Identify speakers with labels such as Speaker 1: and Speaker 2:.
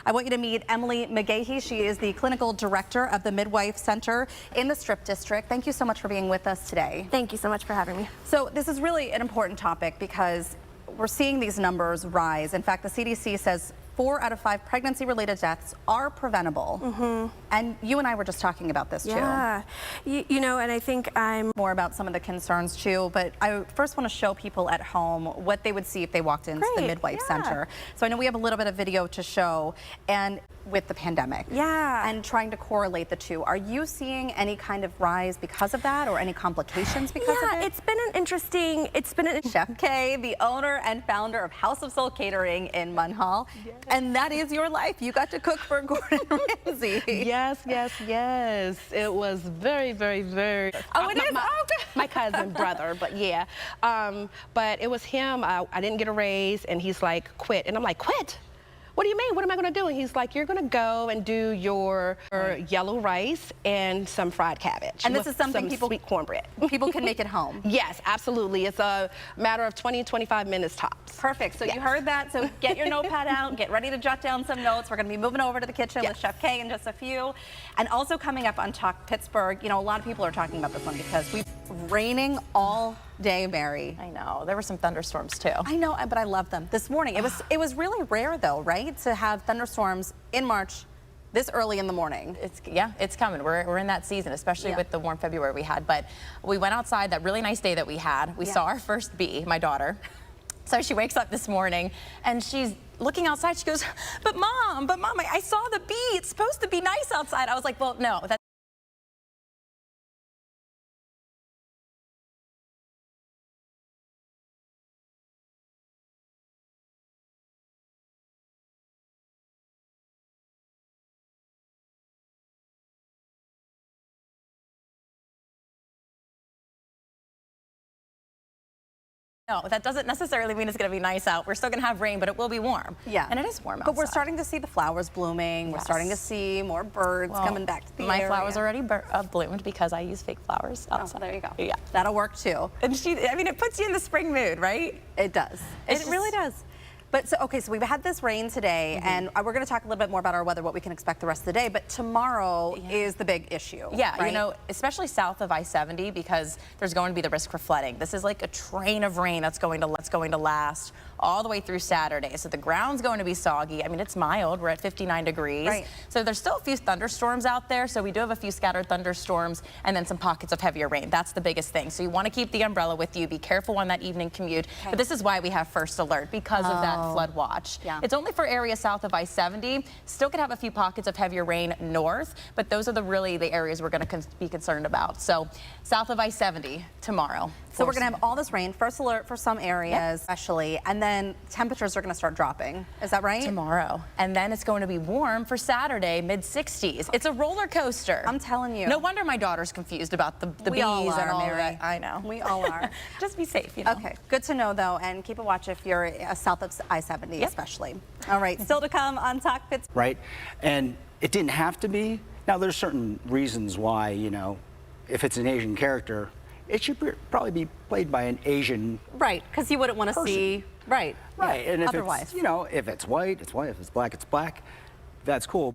Speaker 1: I want you to meet Emily McGahey. She is the clinical director of the Midwife Center in the Strip District. Thank you so much for being with us today.
Speaker 2: Thank you so much for having me.
Speaker 1: So this is really an important topic because we're seeing these numbers rise. In fact, the CDC says 4 out of 5 pregnancy-related deaths are preventable. And you and I were just talking about this too.
Speaker 2: Yeah, you know, and I think I'm
Speaker 1: more about some of the concerns too, but I first want to show people at home what they would see if they walked into the Midwife Center. So I know we have a little bit of video to show, and with the pandemic. And trying to correlate the two. Are you seeing any kind of rise because of that, or any complications because of it?
Speaker 2: It's been an interesting,
Speaker 1: Chef Kay, the owner and founder of House of Soul Catering in Munhall. And that is your life. You got to cook for Gordon Ramsay.
Speaker 3: Yes. It was very.
Speaker 1: Oh, it is?
Speaker 3: My cousin, brother, but yeah. But it was him. I didn't get a raise, and he's like, quit. And I'm like, quit? What do you mean? What am I going to do? And he's like, you're going to go and do your yellow rice and some fried cabbage.
Speaker 1: And this is something
Speaker 3: sweet cornbread.
Speaker 1: People can make at home.
Speaker 3: Yes, absolutely. It's a matter of 20-25 minutes tops.
Speaker 1: Perfect. So you heard that. So get your notepad out. Get ready to jot down some notes. We're going to be moving over to the kitchen with Chef Kay in just a few. And also coming up on Talk Pittsburgh, you know, a lot of people are talking about this one because we've raining all day, Mary.
Speaker 4: I know. There were some thunderstorms too.
Speaker 1: I know, but I love them. This morning, it was really rare though, right? To have thunderstorms in March this early in the morning.
Speaker 4: It's coming. We're in that season, especially with the warm February we had. But we went outside that really nice day that we had. We saw our first bee, my daughter. So she wakes up this morning and she's looking outside. She goes, but mom, I saw the bee. It's supposed to be nice outside. I was like, well, no, that's no, that doesn't necessarily mean it's going to be nice out. We're still going to have rain, but it will be warm.
Speaker 1: Yeah.
Speaker 4: And it is warm outside.
Speaker 1: But we're starting to see the flowers blooming. We're starting to see more birds coming back to the area.
Speaker 4: My flowers already bloomed because I use fake flowers outside.
Speaker 1: Oh, there you go.
Speaker 4: Yeah.
Speaker 1: That'll work too.
Speaker 4: And I mean, it puts you in the spring mood, right?
Speaker 1: It does. It really does. But so, okay, so we've had this rain today, and we're going to talk a little bit more about our weather, what we can expect the rest of the day. But tomorrow is the big issue.
Speaker 4: Yeah,
Speaker 1: right?
Speaker 4: you know, especially south of I-70, because there's going to be the risk for flooding. This is like a train of rain that's going to last all the way through Saturday. So the ground's going to be soggy. I mean, it's mild. We're at 59 degrees.
Speaker 1: Right.
Speaker 4: So there's still a few thunderstorms out there. So we do have a few scattered thunderstorms and then some pockets of heavier rain. That's the biggest thing. So you want to keep the umbrella with you. Be careful on that evening commute. But this is why we have first alert, because of that flood watch. It's only for areas south of I-70. Still could have a few pockets of heavier rain north, but those are really the areas we're going to be concerned about. So south of I-70 tomorrow.
Speaker 1: So we're going to have all this rain, first alert for some areas especially, and then temperatures are going to start dropping. Is that right?
Speaker 4: Tomorrow. And then it's going to be warm for Saturday, mid-60s. It's a roller coaster.
Speaker 1: I'm telling you.
Speaker 4: No wonder my daughter's confused about the bees
Speaker 1: and all
Speaker 4: that. I know.
Speaker 1: We all are.
Speaker 4: Just be safe, you know.
Speaker 1: Okay, good to know though, and keep a watch if you're south of I-70 especially. All right, still to come on Talk Pittsburgh.
Speaker 5: Right, and it didn't have to be. Now there's certain reasons why, you know, if it's an Asian character, it should probably be played by an Asian
Speaker 1: Right, because you wouldn't want to see, right.
Speaker 5: Right, and if
Speaker 1: otherwise.
Speaker 5: it's, you know, if it's white, it's white. If it's black, that's cool.